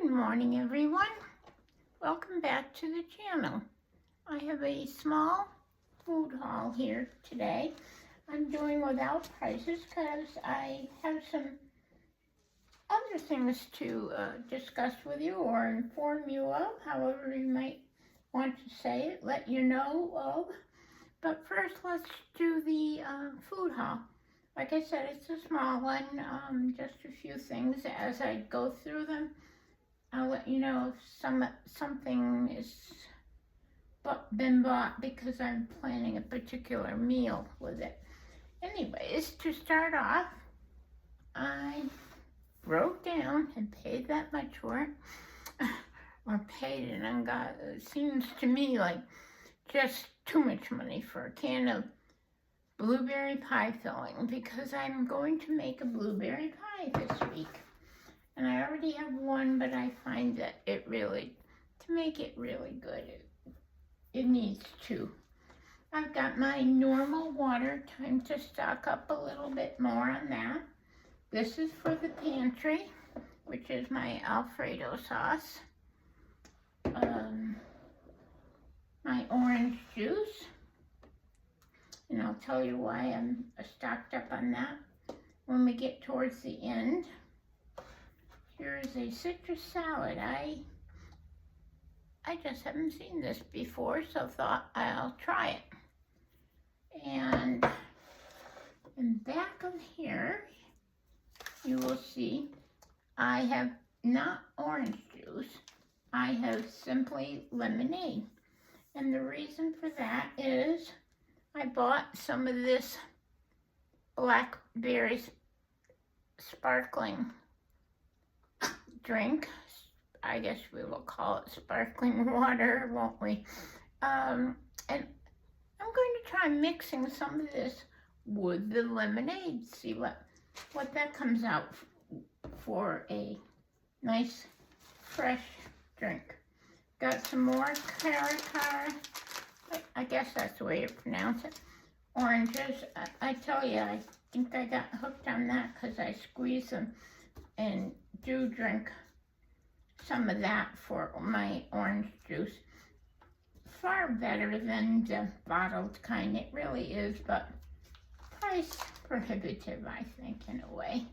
Good morning, everyone. Welcome back to the channel. I have a small food haul here today. I'm doing without prices because I have some other things to discuss with you or inform you of, however you might want to say it, let you know of. But first, let's do the food haul. Like I said, it's a small one, just a few things. As I go through them, I'll let you know if something is been bought because I'm planning a particular meal with it. Anyways, to start off, I wrote down and paid that much for it, or paid it and got, it seems to me like just too much money for a can of blueberry pie filling because I'm going to make a blueberry pie this week. And I already have one, but I find that it really, to make it really good, it needs two. I've got my normal water, time to stock up a little bit more on that. This is for the pantry, which is my Alfredo sauce. My orange juice, and I'll tell you why I'm stocked up on that when we get towards the end. Here is a citrus salad. I just haven't seen this before, so thought I'll try it. And in back of here, you will see I have not orange juice. I have simply lemonade. And the reason for that is I bought some of this blackberry sparkling drink. I guess we will call it sparkling water, won't we? And I'm going to try mixing some of this with the lemonade, see what that comes out for a nice fresh drink. Got some more Caracara, I guess that's the way you pronounce it, oranges. I tell you, I think I got hooked on that because I squeeze them and do drink some of that for my orange juice. Far better than the bottled kind, it really is, but price prohibitive, I think, in a way.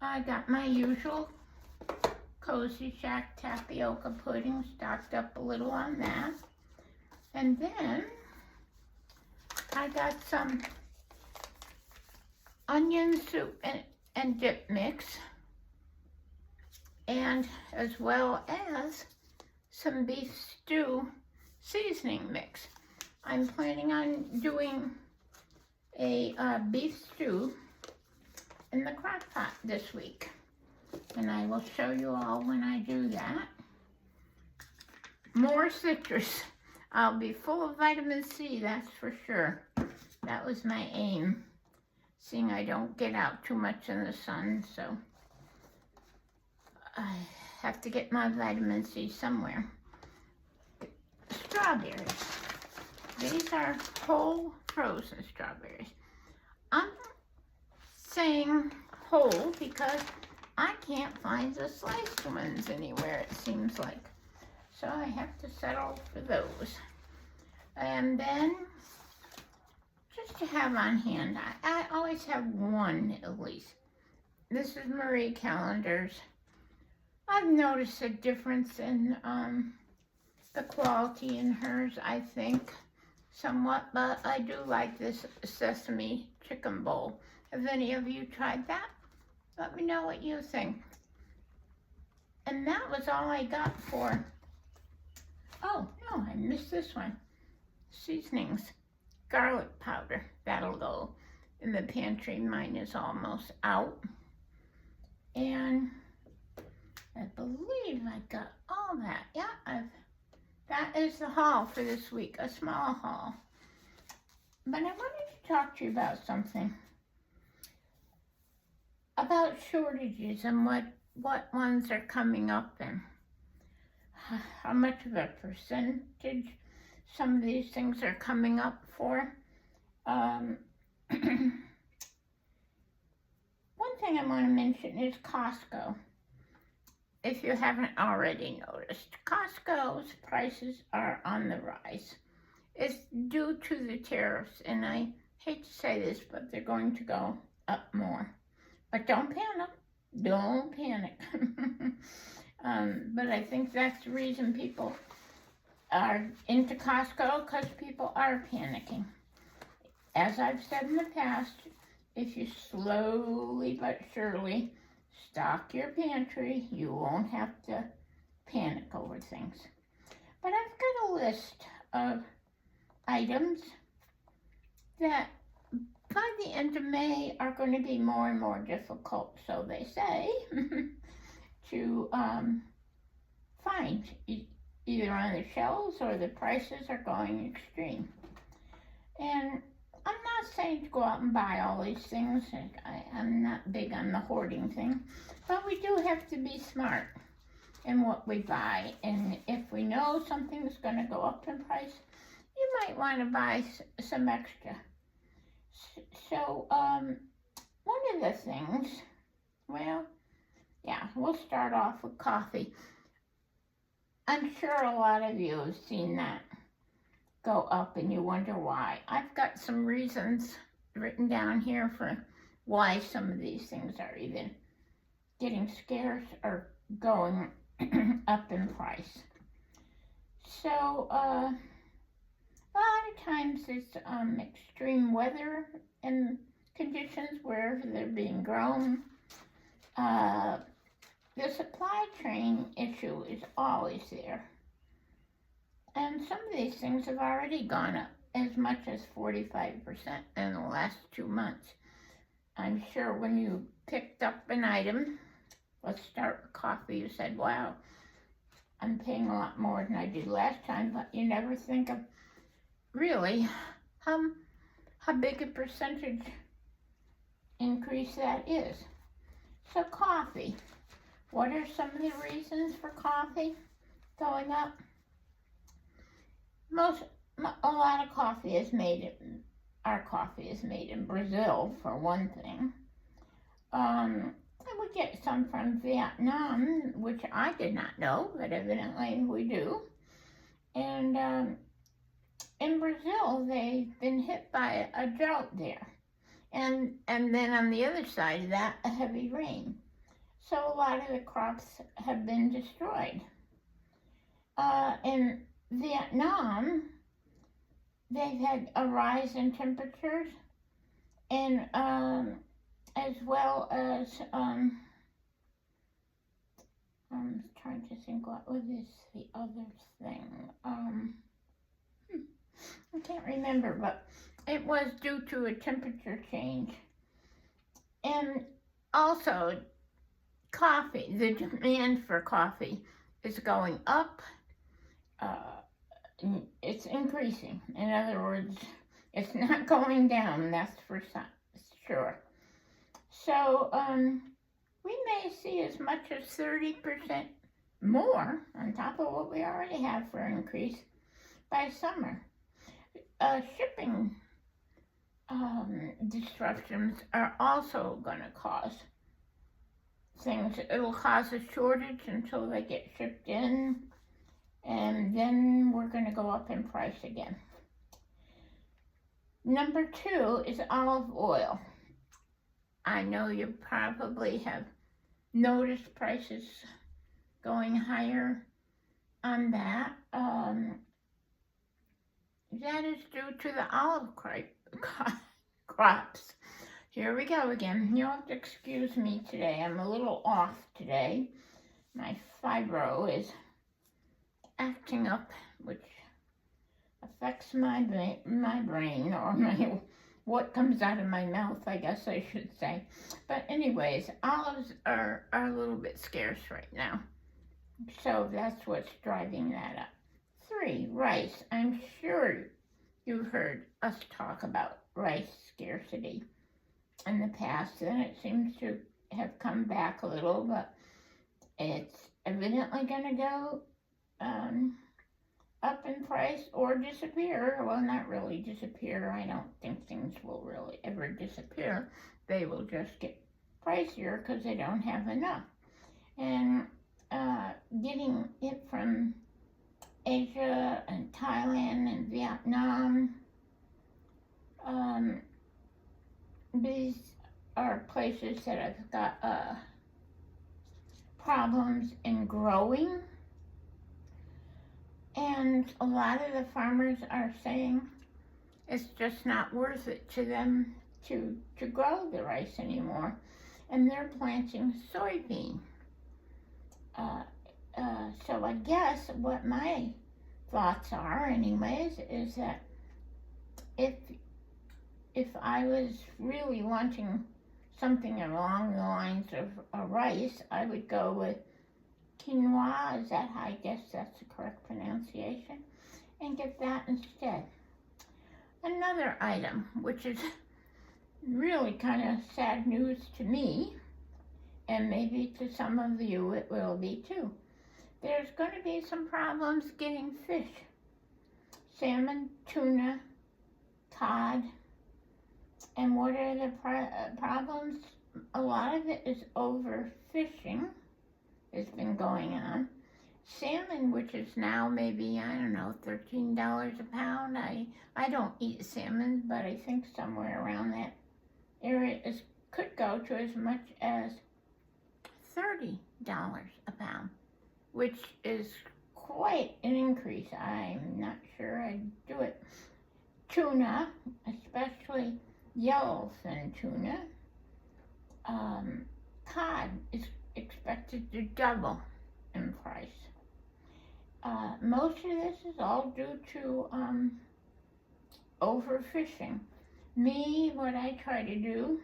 I got my usual Cozy Shack tapioca pudding, stocked up a little on that. And then I got some onion soup and dip mix, and as well as some beef stew seasoning mix. I'm planning on doing a beef stew in the crock pot this week, and I will show you all when I do that. More citrus. I'll be full of vitamin C, that's for sure. That was my aim, seeing I don't get out too much in the sun, so I have to get my vitamin C somewhere. Strawberries. These are whole frozen strawberries. I'm saying whole because I can't find the sliced ones anywhere, it seems like. So I have to settle for those. And then, just to have on hand, I always have one at least. This is Marie Callender's. I've noticed a difference in the quality in hers, I think, somewhat, but I do like this sesame chicken bowl. Have any of you tried that? Let me know what you think. And that was all I got for, oh no, I missed this one. Seasonings, garlic powder, that'll go in the pantry. Mine is almost out. And I believe I got all that. Yeah, that is the haul for this week, a small haul. But I wanted to talk to you about something. About shortages and what ones are coming up and how much of a percentage some of these things are coming up for. One thing I want to mention is Costco. if you haven't already noticed, Costco's prices are on the rise. It's due to the tariffs, and I hate to say this, but they're going to go up more. But don't panic. Don't panic. But I think that's the reason people are into Costco, because people are panicking. As I've said in the past, if you slowly but surely stock your pantry, you won't have to panic over things. But I've got a list of items that by the end of May are going to be more and more difficult, so they say, to find either on the shelves or the prices are going extreme. And I'm not saying to go out and buy all these things. I'm not big on the hoarding thing, but we do have to be smart in what we buy. And if we know something's going to go up in price, you might want to buy some extra. So, one of the things, well, yeah, we'll start off with coffee. I'm sure a lot of you have seen that go up and you wonder why. I've got some reasons written down here for why some of these things are either getting scarce or going up in price. So, a lot of times it's extreme weather and conditions where they're being grown. The supply chain issue is always there. And some of these things have already gone up as much as 45% in the last 2 months. I'm sure when you picked up an item, let's start with coffee, you said, wow, I'm paying a lot more than I did last time, but you never think of really how big a percentage increase that is. So coffee, what are some of the reasons for coffee going up? A lot of coffee is made, our coffee is made in Brazil, for one thing. And we get some from Vietnam, which I did not know, but evidently we do. And in Brazil, they've been hit by a drought there. And then on the other side of that, a heavy rain. So a lot of the crops have been destroyed. In Vietnam, they've had a rise in temperatures, and as well as I'm trying to think, what was the other thing? I can't remember, but it was due to a temperature change. And also, coffee, the demand for coffee is going up. It's increasing. In other words, it's not going down, that's for sure. So, we may see as much as 30% more on top of what we already have for increase by summer. Shipping disruptions are also going to cause things. It'll cause a shortage until they get shipped in, and then we're going to go up in price again. Number 2 is olive oil. I know you probably have noticed prices going higher on that. That is due to the olive crops. Here we go again. You'll have to excuse me today. I'm a little off today. My fibro is acting up, which affects my brain, or what comes out of my mouth, I guess I should say. But anyways, olives are a little bit scarce right now. So that's what's driving that up. 3, rice. I'm sure you've heard us talk about rice scarcity in the past, and it seems to have come back a little, but it's evidently going to go up in price or disappear. Well, not really disappear. I don't think things will really ever disappear. They will just get pricier because they don't have enough. And getting it from Asia and Thailand and Vietnam. These are places that have got problems in growing, and a lot of the farmers are saying it's just not worth it to them to grow the rice anymore, and they're planting soybean. So I guess what my thoughts are anyways is that if I was really wanting something along the lines of a rice, I would go with quinoa. Is that, I guess that's the correct pronunciation, and get that instead. Another item, which is really kind of sad news to me, and maybe to some of you it will be too. There's going to be some problems getting fish. Salmon, tuna, cod. And what are the problems? A lot of it is overfishing has been going on. Salmon, which is now maybe, I don't know, $13 a pound. I don't eat salmon, but I think somewhere around that area could go to as much as $30 a pound, which is quite an increase. I'm not sure I'd do it. Tuna, especially yellowfin tuna, cod is expected to double in price. Most of this is all due to overfishing. What I try to do,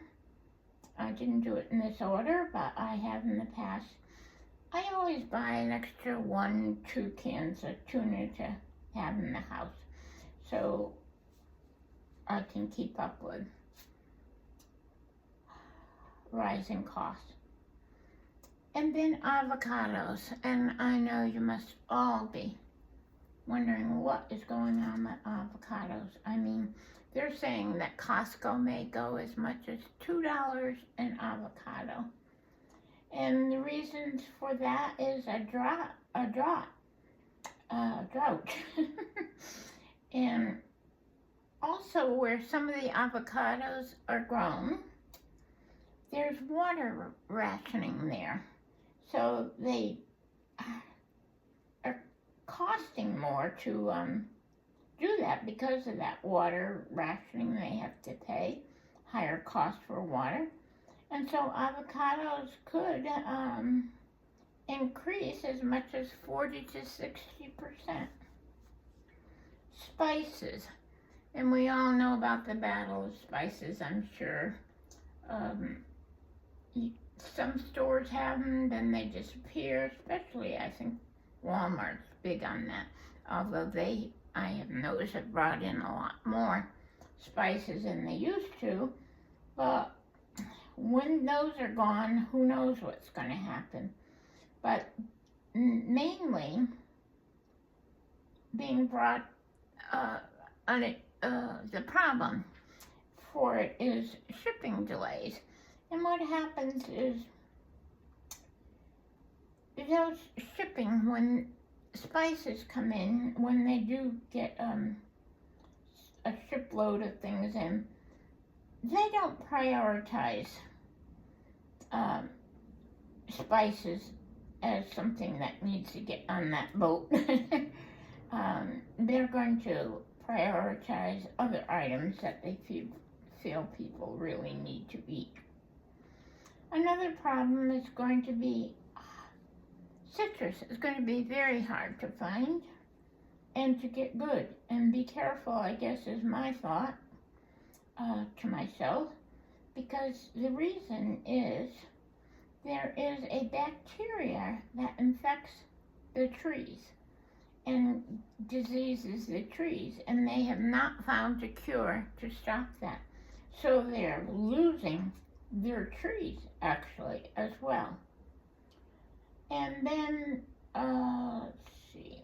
I didn't do it in this order, but I have in the past. I always buy an extra 1-2 cans of tuna to have in the house, so I can keep up with rising costs. And then avocados, and I know you must all be wondering what is going on with avocados. I mean, they're saying that Costco may go as much as $2 an avocado. And the reasons for that is a drought. And also where some of the avocados are grown, there's water rationing there. So they are costing more to do that because of that water rationing. They have to pay higher cost for water. And so avocados could increase as much as 40 to 60%. Spices. And we all know about the battle of spices, I'm sure. Some stores have them, then they disappear, especially I think Walmart's big on that. Although I have noticed, have brought in a lot more spices than they used to. But when those are gone, who knows what's going to happen. But mainly being brought the problem for it is shipping delays. And what happens is those shipping, when spices come in, when they do get a shipload of things in, they don't prioritize spices as something that needs to get on that boat. They're going to prioritize other items that they feel people really need to eat. Another problem is going to be citrus. Is going to be very hard to find and to get good. And be careful, I guess, is my thought to myself, because the reason is there is a bacteria that infects the trees and diseases the trees, and they have not found a cure to stop that. So they're losing their trees, actually, as well. And then, let's see,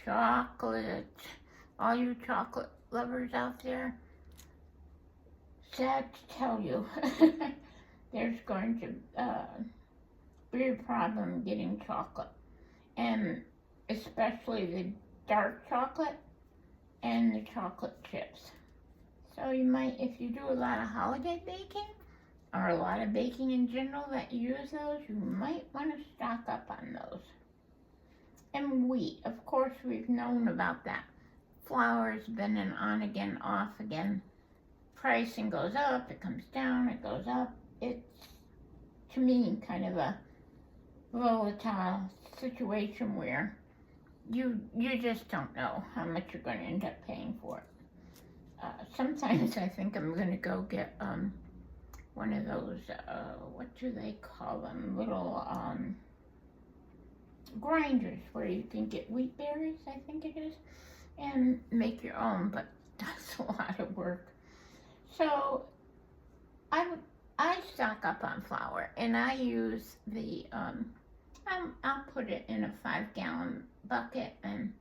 chocolate. All you chocolate lovers out there, sad to tell you, there's going to be a problem getting chocolate. and especially the dark chocolate and the chocolate chips. So you might, if you do a lot of holiday baking, or a lot of baking in general that you use those, you might want to stock up on those. And wheat, of course, we've known about that. Flour's been an on again, off again. Pricing goes up, it comes down, it goes up. It's, to me, kind of a volatile situation where you just don't know how much you're going to end up paying for it. Sometimes I think I'm going to go get one of those, what do they call them, little grinders where you can get wheat berries, I think it is, and make your own, but that's a lot of work. So I stock up on flour, and I use the, I'll put it in a 5-gallon bucket and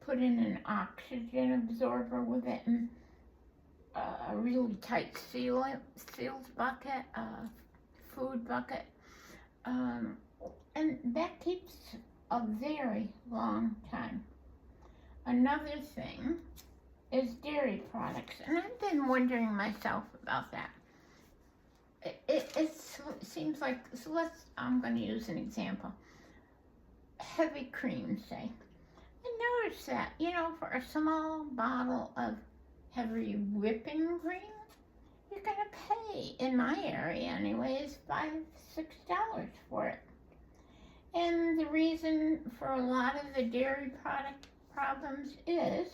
put in an oxygen absorber with it, and a really tight sealed bucket, food bucket, and that keeps a very long time. Another thing is dairy products, and I've been wondering myself about that. It seems like, so I'm going to use an example. Heavy cream, say. I noticed that, for a small bottle of heavy whipping cream, you're going to pay, in my area anyways, $5, $6 for it. And the reason for a lot of the dairy product problems is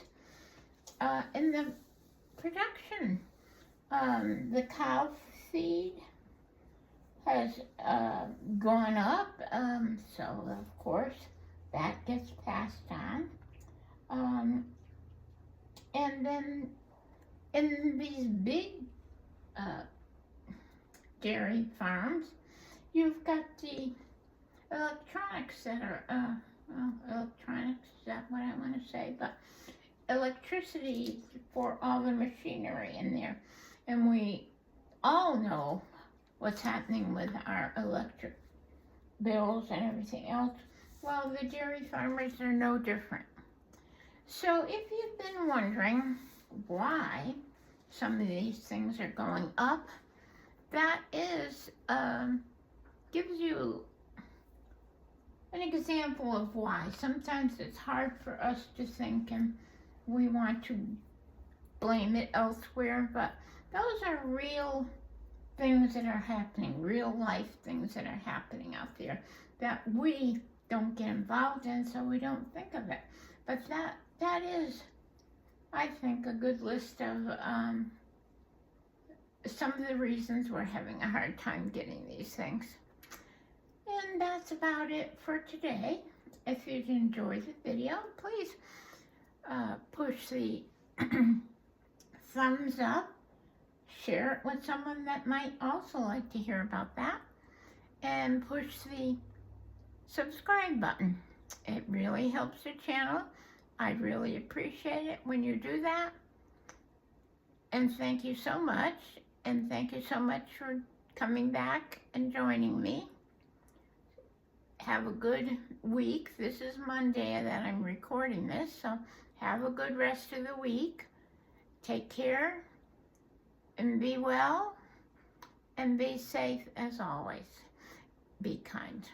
in the production. The cow feed has gone up, so of course that gets passed on. And then in these big dairy farms, you've got the electronics that are, electronics, is that what I want to say? But electricity for all the machinery in there. And we all know what's happening with our electric bills and everything else. Well, the dairy farmers are no different. So if you've been wondering why some of these things are going up, that is, gives you an example of why. Sometimes it's hard for us to think and we want to blame it elsewhere, but those are real things that are happening, real life things that are happening out there that we don't get involved in, so we don't think of it. But that is, I think, a good list of some of the reasons we're having a hard time getting these things. And that's about it for today. If you'd enjoyed the video, please push the thumbs up, share it with someone that might also like to hear about that, and push the subscribe button. It really helps the channel. I'd really appreciate it when you do that. And thank you so much. And thank you so much for coming back and joining me. Have a good week. This is Monday that I'm recording this, so have a good rest of the week. Take care and be well and be safe as always. Be kind.